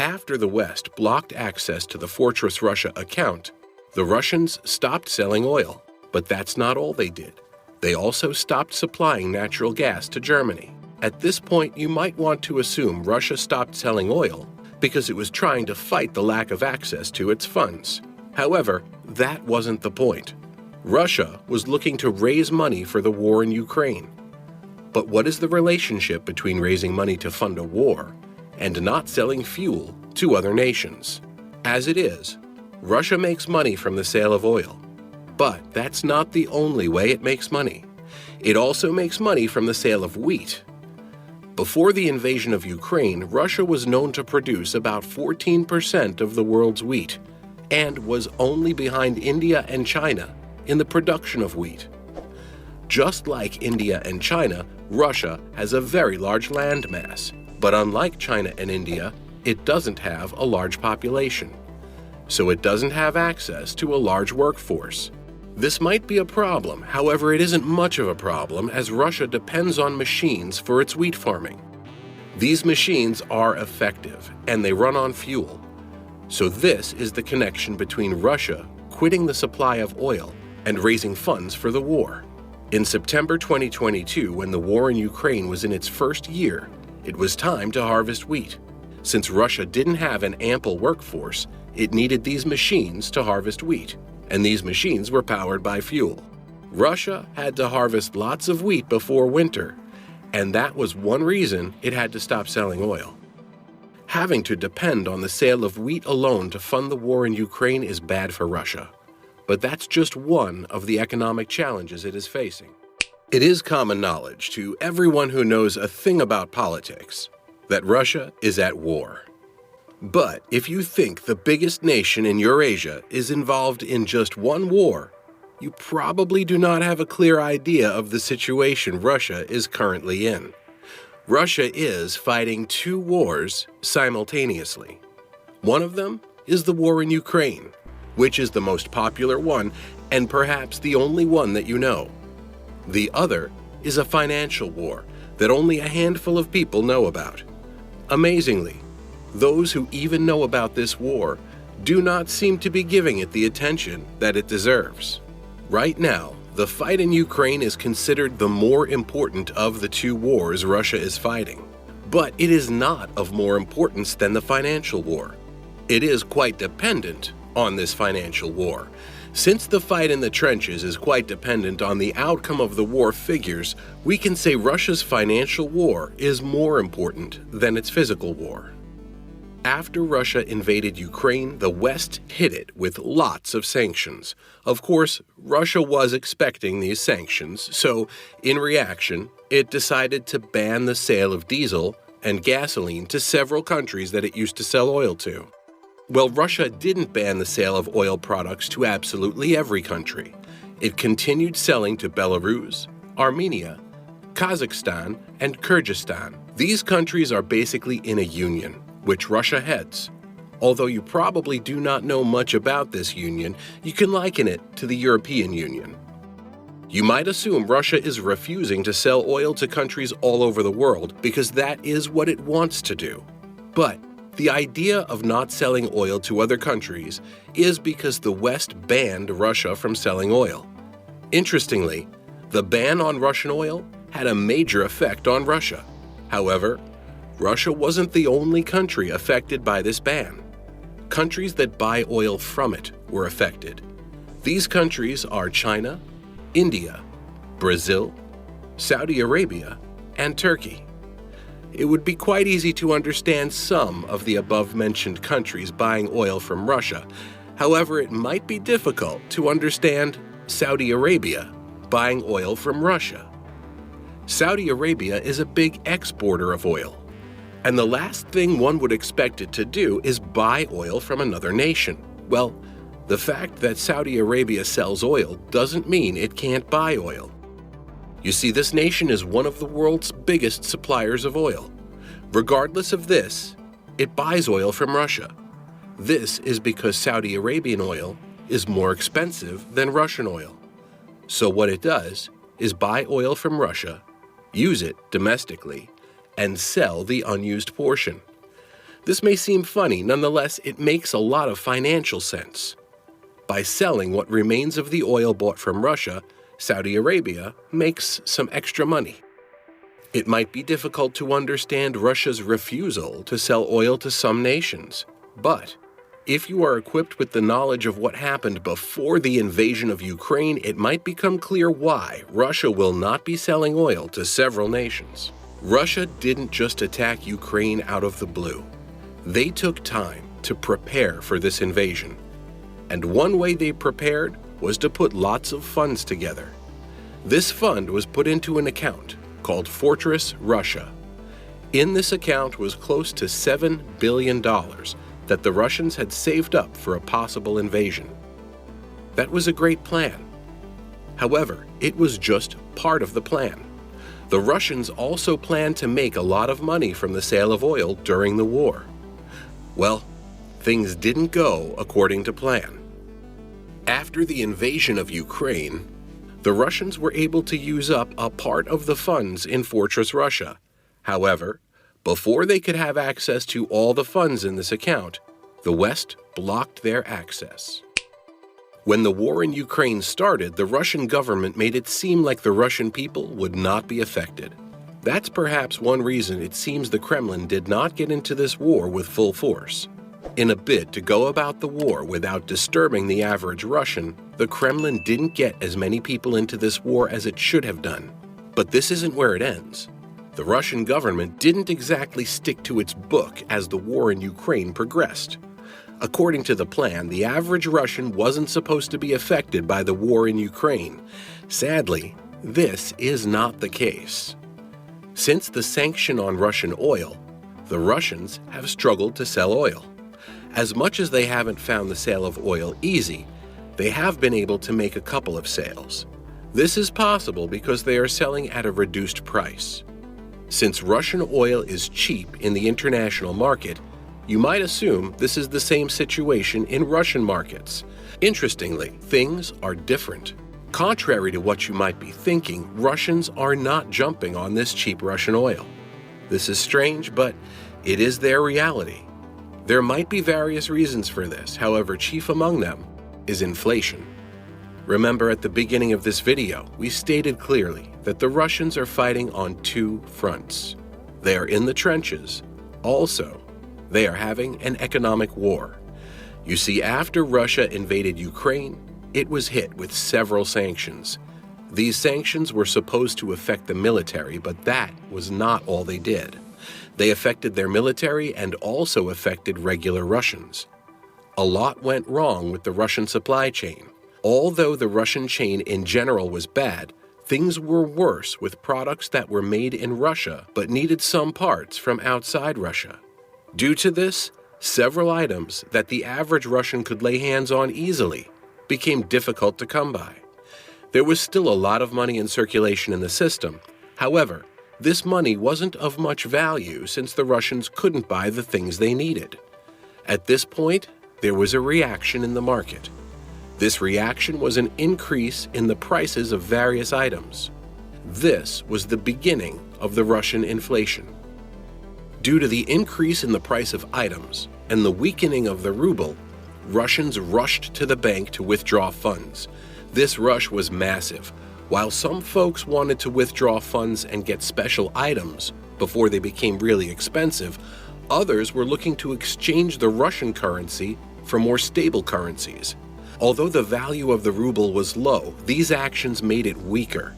After the West blocked access to the Fortress Russia account, the Russians stopped selling oil. But that's not all they did. They also stopped supplying natural gas to Germany. At this point, you might want to assume Russia stopped selling oil because it was trying to fight the lack of access to its funds. However, that wasn't the point. Russia was looking to raise money for the war in Ukraine. But what is the relationship between raising money to fund a war and not selling fuel to other nations? As it is, Russia makes money from the sale of oil. But that's not the only way it makes money. It also makes money from the sale of wheat. Before the invasion of Ukraine, Russia was known to produce about 14% of the world's wheat and was only behind India and China in the production of wheat. Just like India and China, Russia has a very large landmass, but unlike China and India, it doesn't have a large population. So it doesn't have access to a large workforce. This might be a problem, however, it isn't much of a problem as Russia depends on machines for its wheat farming. These machines are effective and they run on fuel. So this is the connection between Russia quitting the supply of oil and raising funds for the war. In September 2022, when the war in Ukraine was in its first year, it was time to harvest wheat. Since Russia didn't have an ample workforce, it needed these machines to harvest wheat, and these machines were powered by fuel. Russia had to harvest lots of wheat before winter, and that was one reason it had to stop selling oil. Having to depend on the sale of wheat alone to fund the war in Ukraine is bad for Russia. But that's just one of the economic challenges it is facing. It is common knowledge to everyone who knows a thing about politics that Russia is at war. But if you think the biggest nation in Eurasia is involved in just one war, you probably do not have a clear idea of the situation Russia is currently in. Russia is fighting two wars simultaneously. One of them is the war in Ukraine, which is the most popular one and perhaps the only one that you know. The other is a financial war that only a handful of people know about. Amazingly, those who even know about this war do not seem to be giving it the attention that it deserves. Right now, the fight in Ukraine is considered the more important of the two wars Russia is fighting. But it is not of more importance than the financial war. It is quite dependent on this financial war. Since the fight in the trenches is quite dependent on the outcome of the war figures, we can say Russia's financial war is more important than its physical war. After Russia invaded Ukraine, the West hit it with lots of sanctions. Of course, Russia was expecting these sanctions, so in reaction, it decided to ban the sale of diesel and gasoline to several countries that it used to sell oil to. Well, Russia didn't ban the sale of oil products to absolutely every country. It continued selling to Belarus, Armenia, Kazakhstan, and Kyrgyzstan. These countries are basically in a union, which Russia heads. Although you probably do not know much about this union, you can liken it to the European Union. You might assume Russia is refusing to sell oil to countries all over the world because that is what it wants to do. But the idea of not selling oil to other countries is because the West banned Russia from selling oil. Interestingly, the ban on Russian oil had a major effect on Russia. However, Russia wasn't the only country affected by this ban. Countries that buy oil from it were affected. These countries are China, India, Brazil, Saudi Arabia, and Turkey. It would be quite easy to understand some of the above-mentioned countries buying oil from Russia. However, it might be difficult to understand Saudi Arabia buying oil from Russia. Saudi Arabia is a big exporter of oil, and the last thing one would expect it to do is buy oil from another nation. Well, the fact that Saudi Arabia sells oil doesn't mean it can't buy oil. You see, this nation is one of the world's biggest suppliers of oil. Regardless of this, it buys oil from Russia. This is because Saudi Arabian oil is more expensive than Russian oil. So what it does is buy oil from Russia, use it domestically, and sell the unused portion. This may seem funny, nonetheless, it makes a lot of financial sense. By selling what remains of the oil bought from Russia, Saudi Arabia makes some extra money. It might be difficult to understand Russia's refusal to sell oil to some nations, but if you are equipped with the knowledge of what happened before the invasion of Ukraine, it might become clear why Russia will not be selling oil to several nations. Russia didn't just attack Ukraine out of the blue. They took time to prepare for this invasion. And one way they prepared was to put lots of funds together. This fund was put into an account called Fortress Russia. In this account was close to $7 billion that the Russians had saved up for a possible invasion. That was a great plan. However, it was just part of the plan. The Russians also planned to make a lot of money from the sale of oil during the war. Well, things didn't go according to plan. After the invasion of Ukraine, the Russians were able to use up a part of the funds in Fortress Russia. However, before they could have access to all the funds in this account, the West blocked their access. When the war in Ukraine started, the Russian government made it seem like the Russian people would not be affected. That's perhaps one reason it seems the Kremlin did not get into this war with full force. In a bid to go about the war without disturbing the average Russian, the Kremlin didn't get as many people into this war as it should have done. But this isn't where it ends. The Russian government didn't exactly stick to its book as the war in Ukraine progressed. According to the plan, the average Russian wasn't supposed to be affected by the war in Ukraine. Sadly, this is not the case. Since the sanction on Russian oil, the Russians have struggled to sell oil. As much as they haven't found the sale of oil easy, they have been able to make a couple of sales. This is possible because they are selling at a reduced price. Since Russian oil is cheap in the international market, you might assume this is the same situation in Russian markets. Interestingly, things are different. Contrary to what you might be thinking, Russians are not jumping on this cheap Russian oil. This is strange, but it is their reality. There might be various reasons for this, however, chief among them is inflation. Remember, at the beginning of this video, we stated clearly that the Russians are fighting on two fronts. They are in the trenches. Also, they are having an economic war. You see, after Russia invaded Ukraine, it was hit with several sanctions. These sanctions were supposed to affect the military, but that was not all they did. They affected their military and also affected regular Russians. A lot went wrong with the Russian supply chain. Although the Russian chain in general was bad, things were worse with products that were made in Russia but needed some parts from outside Russia. Due to this, several items that the average Russian could lay hands on easily became difficult to come by. There was still a lot of money in circulation in the system. However, this money wasn't of much value since the Russians couldn't buy the things they needed. At this point, there was a reaction in the market. This reaction was an increase in the prices of various items. This was the beginning of the Russian inflation. Due to the increase in the price of items and the weakening of the ruble, Russians rushed to the bank to withdraw funds. This rush was massive. While some folks wanted to withdraw funds and get special items before they became really expensive, others were looking to exchange the Russian currency for more stable currencies. Although the value of the ruble was low, these actions made it weaker.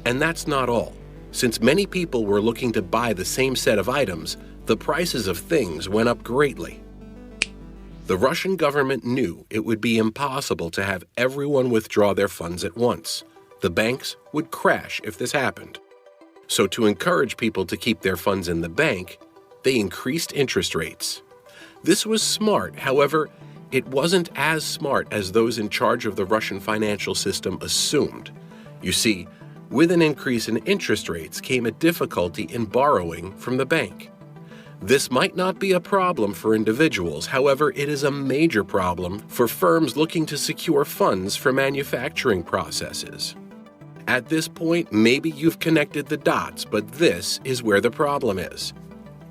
And that's not all. Since many people were looking to buy the same set of items, the prices of things went up greatly. The Russian government knew it would be impossible to have everyone withdraw their funds at once. The banks would crash if this happened. So to encourage people to keep their funds in the bank, they increased interest rates. This was smart, however, it wasn't as smart as those in charge of the Russian financial system assumed. You see, with an increase in interest rates came a difficulty in borrowing from the bank. This might not be a problem for individuals, however, it is a major problem for firms looking to secure funds for manufacturing processes. At this point, maybe you've connected the dots, but this is where the problem is.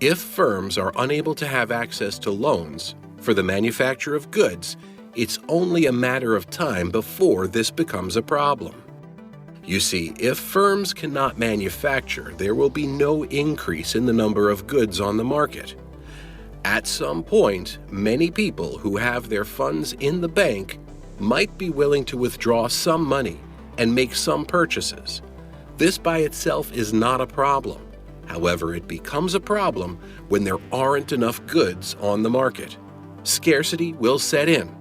If firms are unable to have access to loans for the manufacture of goods, it's only a matter of time before this becomes a problem. You see, if firms cannot manufacture, there will be no increase in the number of goods on the market. At some point, many people who have their funds in the bank might be willing to withdraw some money and make some purchases. This by itself is not a problem. However, it becomes a problem when there aren't enough goods on the market. Scarcity will set in,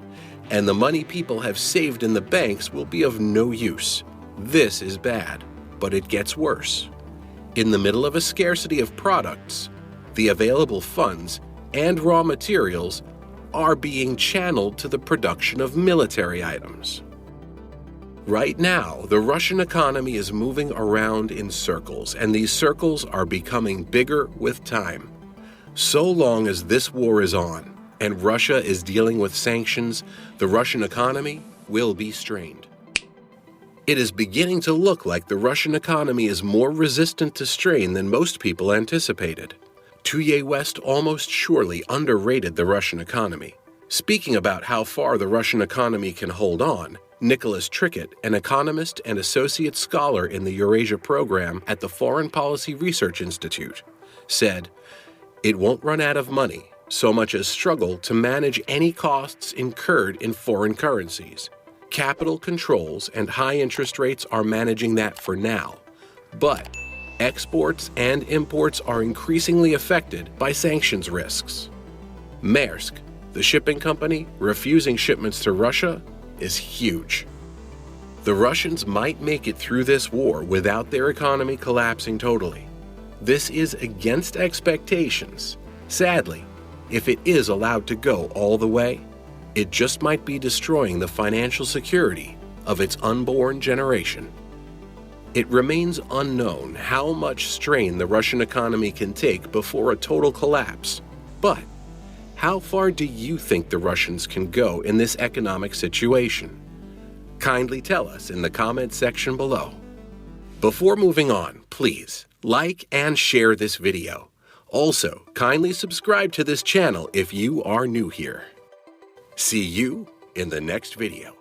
and the money people have saved in the banks will be of no use. This is bad, but it gets worse. In the middle of a scarcity of products, the available funds and raw materials are being channeled to the production of military items. Right now, the Russian economy is moving around in circles, and these circles are becoming bigger with time. So long as this war is on, and Russia is dealing with sanctions, the Russian economy will be strained. It is beginning to look like the Russian economy is more resistant to strain than most people anticipated. Tuye West almost surely underrated the Russian economy. Speaking about how far the Russian economy can hold on, Nicholas Trickett, an economist and associate scholar in the Eurasia program at the Foreign Policy Research Institute, said, "It won't run out of money so much as struggle to manage any costs incurred in foreign currencies. Capital controls and high interest rates are managing that for now, but exports and imports are increasingly affected by sanctions risks." Maersk, the shipping company refusing shipments to Russia, is huge. The Russians might make it through this war without their economy collapsing totally. This is against expectations. Sadly, if it is allowed to go all the way, it just might be destroying the financial security of its unborn generation. It remains unknown how much strain the Russian economy can take before a total collapse. But how far do you think the Russians can go in this economic situation? Kindly tell us in the comment section below. Before moving on, please like and share this video. Also, kindly subscribe to this channel if you are new here. See you in the next video.